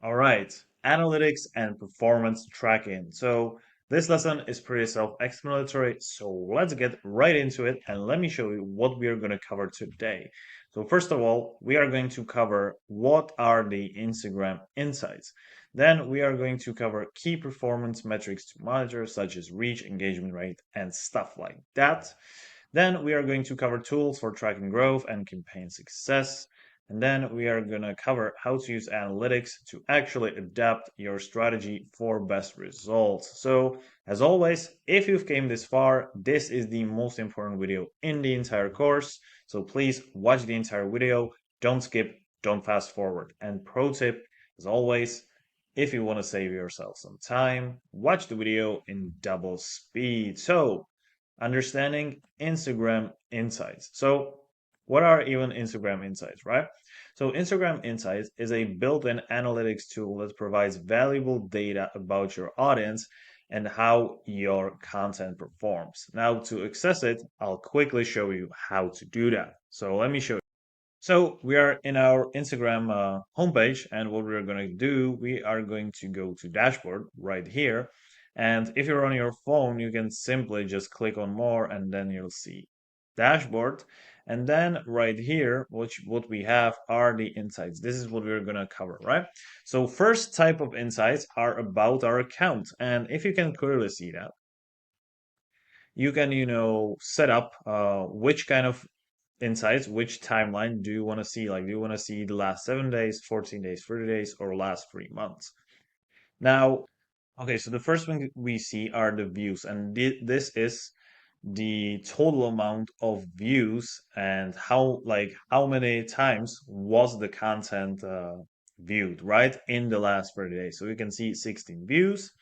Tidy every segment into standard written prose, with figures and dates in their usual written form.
All right, analytics and performance tracking. So this lesson is pretty self-explanatory, so let's get right into it and let me show you what we are going to cover today. So first of all, we are going to cover what are the Instagram insights. Then we are going to cover key performance metrics to monitor, such as reach, engagement rate, and stuff like that. Then we are going to cover tools for tracking growth and campaign success. And then we are going to cover how to use analytics to actually adapt your strategy for best results. So, as always, if you've came this far, this is the most important video in the entire course. So please watch the entire video. Don't skip, don't fast forward. And pro tip, as always, if you want to save yourself some time, watch the video in double speed. So, understanding Instagram insights. So, what are even Instagram insights, right? So, Instagram insights is a built in analytics tool that provides valuable data about your audience and how your content performs. Now, to access it, I'll quickly show you how to do that. So, let me show you. So we are in our Instagram homepage, and what we're going to do, we are going to go to dashboard right here. And if you're on your phone, you can simply just click on more, and then you'll see dashboard. And then right here, what we have are the insights. This is what we're going to cover, right? So first type of insights are about our account. And if you can clearly see that, you can, set up which kind of insights, which timeline do you want to see? Like, do you want to see the last 7 days, 14 days, 30 days, or last 3 months? Now, okay, so the first one we see are the views, and this is the total amount of views and how many times was the content viewed, right, in the last 30 days. So you can see 16 views,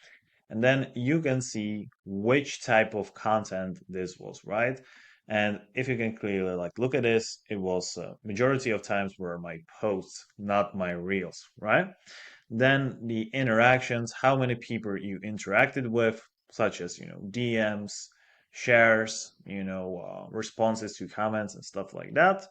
and then you can see which type of content this was, right? And if you can clearly look at this, it was majority of times were my posts, not my reels, right? Then the interactions, how many people you interacted with, such as DMs, shares, responses to comments and stuff like that.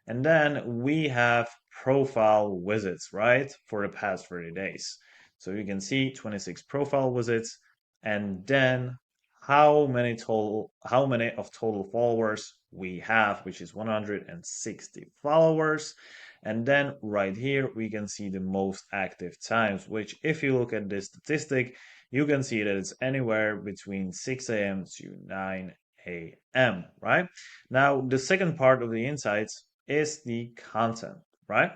And then we have profile visits, right, for the past 30 days. So you can see 26 profile visits, and then how many of total followers we have, which is 160 followers. And then right here we can see the most active times, which if you look at this statistic, you can see that it's anywhere between 6 a.m. to 9 a.m., right? Now, the second part of the insights is the content, right?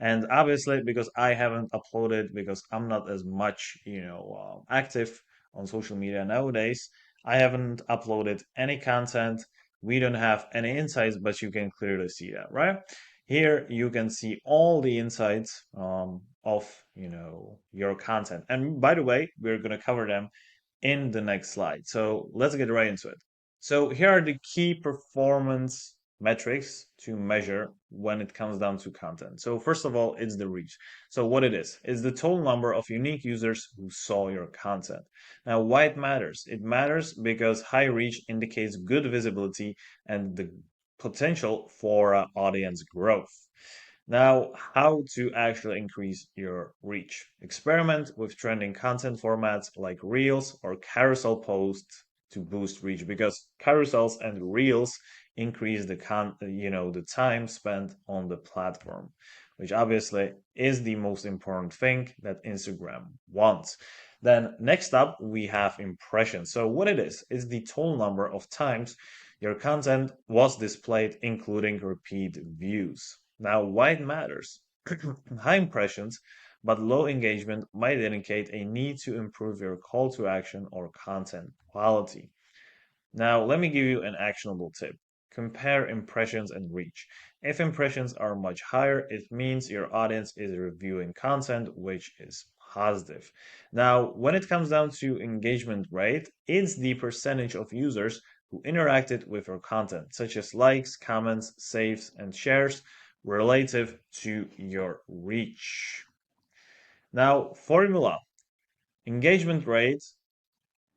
And obviously, because I haven't uploaded, because I'm not as much, active on social media nowadays, I haven't uploaded any content. We don't have any insights, but you can clearly see that, right? Here you can see all the insights of your content. And by the way, we're gonna cover them in the next slide. So let's get right into it. So here are the key performance metrics to measure when it comes down to content. So first of all, it's the reach. So what it is the total number of unique users who saw your content. Now, why it matters? It matters because high reach indicates good visibility and the potential for audience growth. Now, how to actually increase your reach. Experiment with trending content formats like Reels or carousel posts to boost reach because carousels and Reels increase the time spent on the platform, which obviously is the most important thing that Instagram wants. Then next up, we have impressions. So what it is the total number of times your content was displayed, including repeat views. Now, why it matters? High impressions but low engagement might indicate a need to improve your call to action or content quality. Now, let me give you an actionable tip. Compare impressions and reach. If impressions are much higher, it means your audience is reviewing content, which is positive. Now, when it comes down to engagement rate, it's the percentage of users who interacted with your content, such as likes, comments, saves, and shares, relative to your reach. Now, formula engagement rate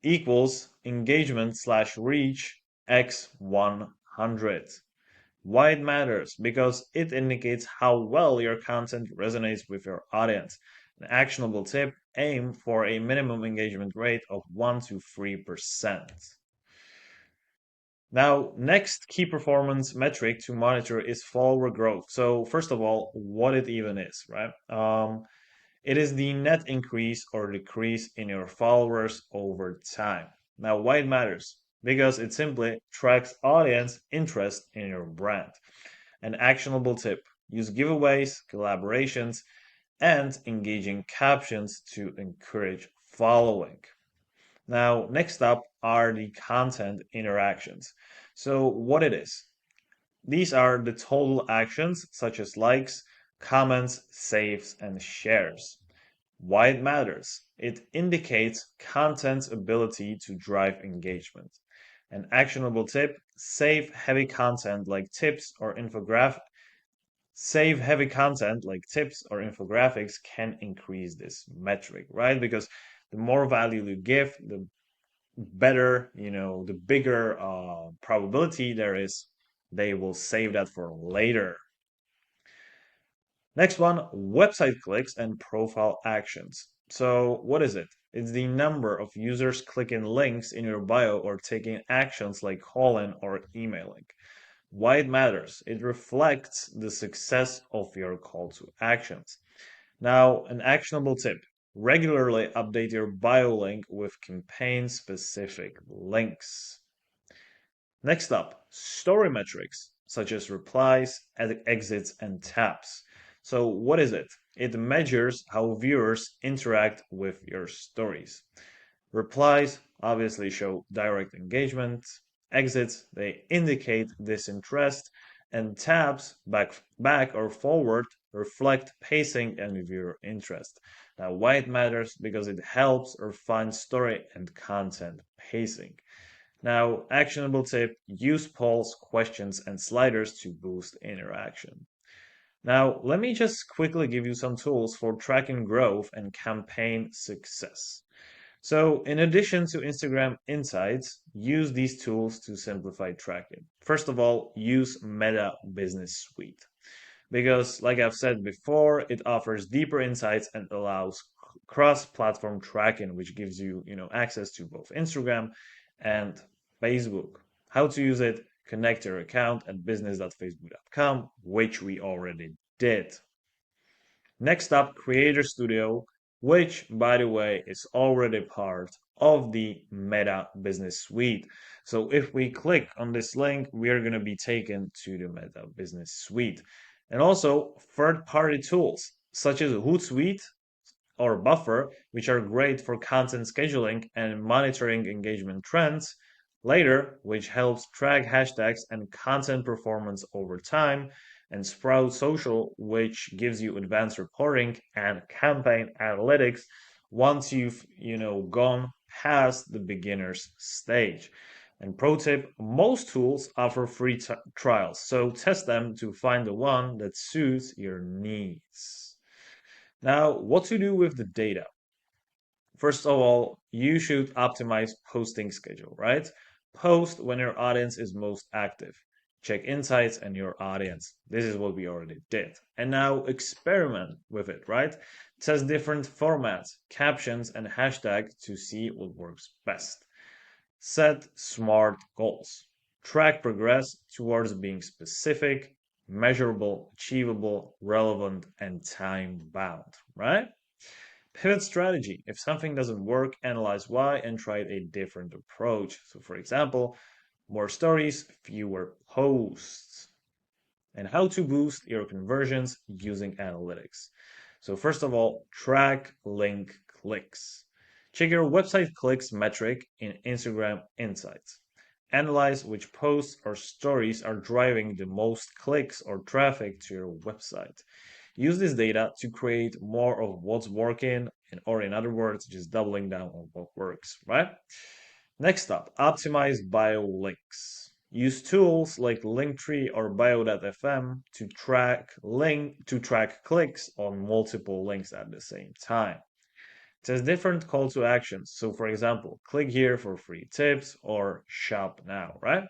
equals engagement slash reach x 100. Why it matters? Because it indicates how well your content resonates with your audience. An actionable tip: aim for a minimum engagement rate of 1 to 3%. Now, next key performance metric to monitor is follower growth. So, first of all, what it even is, right? It is the net increase or decrease in your followers over time. Now, why it matters? Because it simply tracks audience interest in your brand. An actionable tip: use giveaways, collaborations, and engaging captions to encourage following. Now, next up are the content interactions. So, what it is? These are the total actions such as likes, comments, saves, and shares. Why it matters? It indicates content's ability to drive engagement. An actionable tip: save heavy content like tips or infographics can increase this metric, right? Because the more value you give, the better, the bigger probability there is they will save that for later. Next one: website clicks and profile actions. So, what is it? It's the number of users clicking links in your bio or taking actions like calling or emailing. Why it matters? It reflects the success of your call to actions. Now, an actionable tip: regularly update your bio link with campaign specific links. Next up, story metrics such as replies, exits, and taps. So, what is it? It measures how viewers interact with your stories. Replies obviously show direct engagement. Exits, they indicate disinterest. And tabs, back or forward, reflect pacing and viewer interest. Now, why it matters? Because it helps refine story and content pacing. Now, actionable tip: use polls, questions, and sliders to boost interaction. Now, let me just quickly give you some tools for tracking growth and campaign success. So, in addition to Instagram Insights, use these tools to simplify tracking. First of all, use Meta Business Suite because, like I've said before, it offers deeper insights and allows cross-platform tracking, which gives you, access to both Instagram and Facebook. How to use it: connect your account at business.facebook.com, which we already did. Next up, Creator Studio, which, by the way, is already part of the Meta Business Suite. So if we click on this link, we are going to be taken to the Meta Business Suite. And also third-party tools such as Hootsuite or Buffer, which are great for content scheduling and monitoring engagement trends. Later, which helps track hashtags and content performance over time, and Sprout Social, which gives you advanced reporting and campaign analytics once you've, gone past the beginner's stage. And pro tip: most tools offer free trials, so test them to find the one that suits your needs. Now, what to do with the data? First of all, you should optimize posting schedule, right? Post when your audience is most active. Check insights and your audience. This is what we already did. And now experiment with it, right? Test different formats, captions, and hashtags to see what works best. Set smart goals. Track progress towards being specific, measurable, achievable, relevant, and time bound, right? Pivot strategy. If something doesn't work, analyze why and try a different approach. So, for example, more stories, fewer posts. And how to boost your conversions using analytics. So, first of all, track link clicks. Check your website clicks metric in Instagram Insights. Analyze which posts or stories are driving the most clicks or traffic to your website. Use this data to create more of what's working, or in other words, just doubling down on what works, right? Next up, optimize bio links. Use tools like Linktree or Bio.fm to track clicks on multiple links at the same time. It has different call to actions. So, for example, click here for free tips or shop now, right?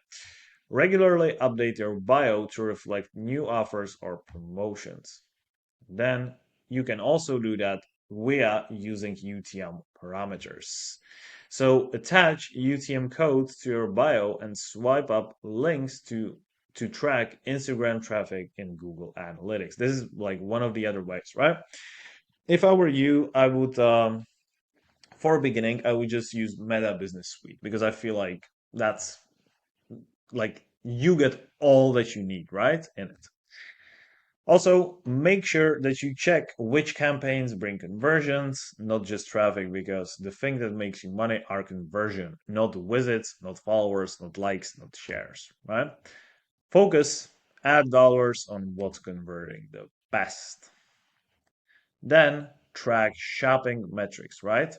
Regularly update your bio to reflect new offers or promotions. Then you can also do that via using UTM parameters. So attach UTM codes to your bio and swipe up links to track Instagram traffic in Google Analytics. This is like one of the other ways, right? If I were you, I would for beginning, I would just use Meta Business Suite because I feel like that's like you get all that you need, right? In it. Also, make sure that you check which campaigns bring conversions, not just traffic, because the thing that makes you money are conversion, not visits, not followers, not likes, not shares, right? Focus, add dollars on what's converting the best. Then track shopping metrics, right?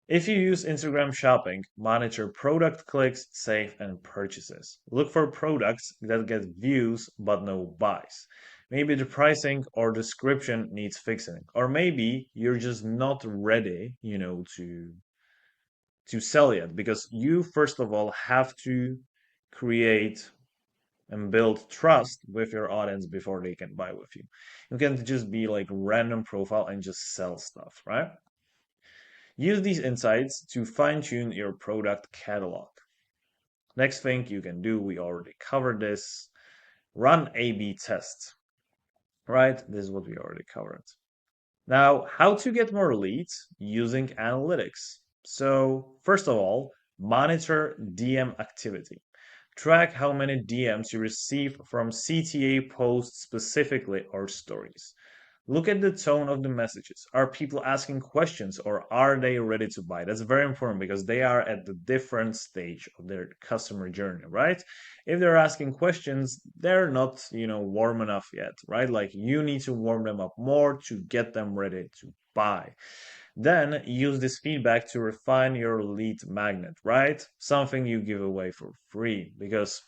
If you use Instagram Shopping, monitor product clicks, save, and purchases. Look for products that get views but no buys. Maybe the pricing or description needs fixing, or maybe you're just not ready, to sell yet because you first of all have to create and build trust with your audience before they can buy with you. You can't just be like random profile and just sell stuff, right? Use these insights to fine tune your product catalog. Next thing you can do, we already covered this, run A B tests, right? This is what we already covered. Now, how to get more leads using analytics. So, first of all, monitor DM activity. Track how many DMs you receive from CTA posts specifically or stories. Look at the tone of the messages. Are people asking questions or are they ready to buy? That's very important because they are at the different stage of their customer journey, right? If they're asking questions, they're not, warm enough yet, right? Like you need to warm them up more to get them ready to buy. Then use this feedback to refine your lead magnet, right? Something you give away for free because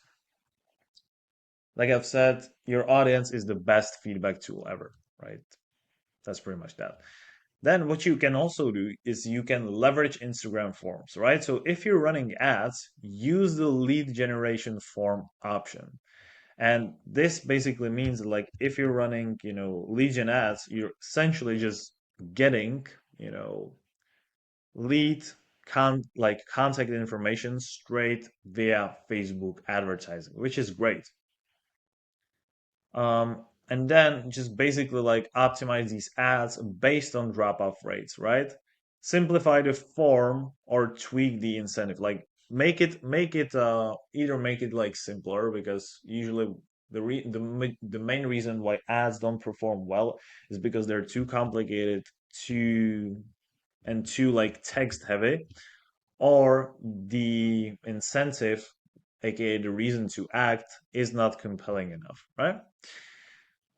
like I've said, your audience is the best feedback tool ever, right? That's pretty much that. Then what you can also do is you can leverage Instagram forms, right? So if you're running ads, use the lead generation form option. And this basically means that like if you're running, lead gen ads, you're essentially just getting, you know, lead contact information straight via Facebook advertising, which is great. And then just basically like optimize these ads based on drop-off rates, right? Simplify the form or tweak the incentive. Like make it either make it like simpler because usually the main reason why ads don't perform well is because they're too complicated, too and too like text heavy, or the incentive, aka the reason to act, is not compelling enough, right?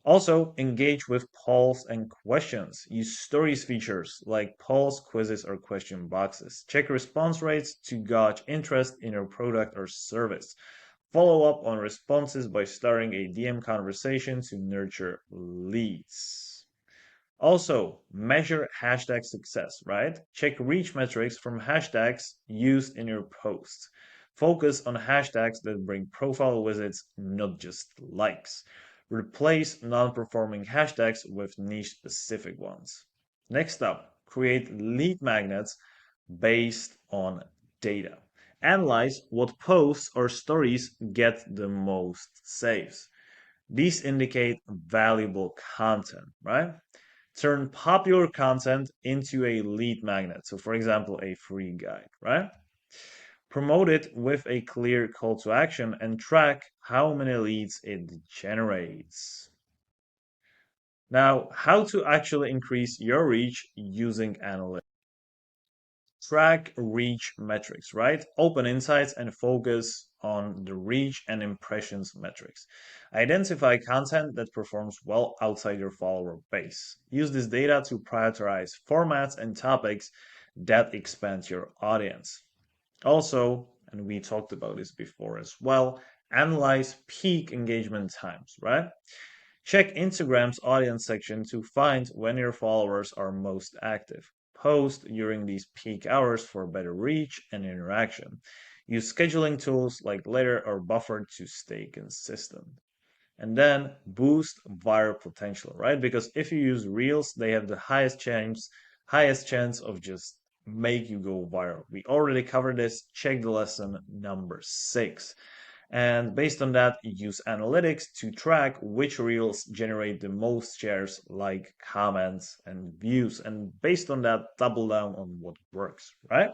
Also, engage with polls and questions. Use stories features like polls, quizzes, or question boxes. Check response rates to gauge interest in your product or service. Follow up on responses by starting a DM conversation to nurture leads. Also, measure hashtag success, right? Check reach metrics from hashtags used in your posts. Focus on hashtags that bring profile visits, not just likes. Replace non-performing hashtags with niche-specific ones. Next up, create lead magnets based on data. Analyze what posts or stories get the most saves. These indicate valuable content, right? Turn popular content into a lead magnet. So, for example, a free guide, right? Promote it with a clear call to action and track how many leads it generates. Now, how to actually increase your reach using analytics. Track reach metrics, right? Open insights and focus on the reach and impressions metrics. Identify content that performs well outside your follower base. Use this data to prioritize formats and topics that expand your audience. Also, and we talked about this before as well, analyze peak engagement times, right? Check Instagram's audience section to find when your followers are most active. Post during these peak hours for better reach and interaction. Use scheduling tools like Later or Buffer to stay consistent. And then boost viral potential, right? Because if you use Reels, they have the highest chance highest chance of just make you go viral. We already covered this. Check the lesson number 6. And based on that, use analytics to track which reels generate the most shares, like comments and views. And based on that, double down on what works, right?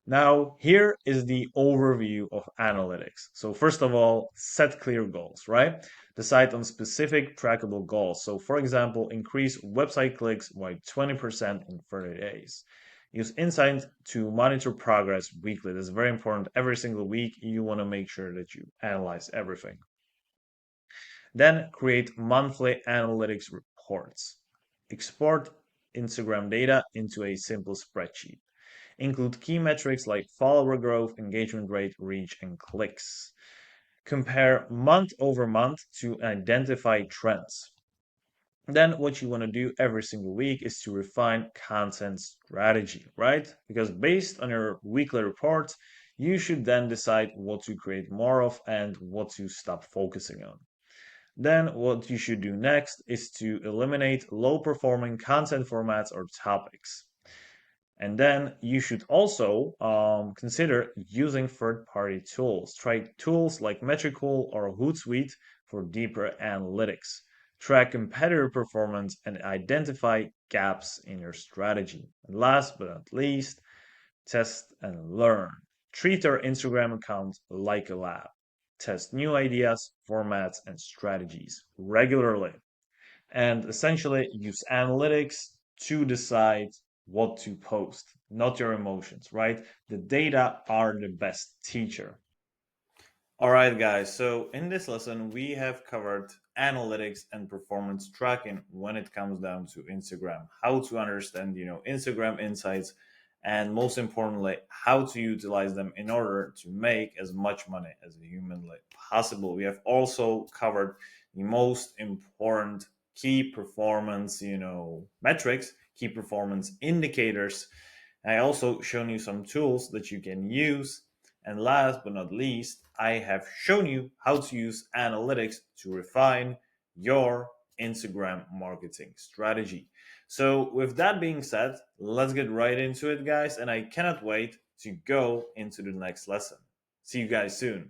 Now, here is the overview of analytics. So first of all, set clear goals, right? Decide on specific trackable goals. So for example, increase website clicks by 20% in 30 days. Use Insight to monitor progress weekly. This is very important. Every single week, you want to make sure that you analyze everything. Then create monthly analytics reports. Export Instagram data into a simple spreadsheet. Include key metrics like follower growth, engagement rate, reach, and clicks. Compare month over month to identify trends. Then what you want to do every single week is to refine content strategy, right? Because based on your weekly reports, you should then decide what to create more of and what to stop focusing on. Then what you should do next is to eliminate low performing content formats or topics. And then you should also consider using third-party tools. Try tools like Metricool or Hootsuite for deeper analytics. Track competitor performance and identify gaps in your strategy. And last but not least, test and learn. Treat your Instagram account like a lab. Test new ideas, formats, and strategies regularly. And essentially use analytics to decide what to post, not your emotions, right? The data are the best teacher. All right, guys. So in this lesson, we have covered analytics and performance tracking when it comes down to Instagram, how to understand, Instagram insights, and most importantly, how to utilize them in order to make as much money as humanly possible. We have also covered the most important key performance, metrics, key performance indicators. I also shown you some tools that you can use, and last but not least, I have shown you how to use analytics to refine your Instagram marketing strategy. So, with that being said, let's get right into it, guys. And I cannot wait to go into the next lesson. See you guys soon.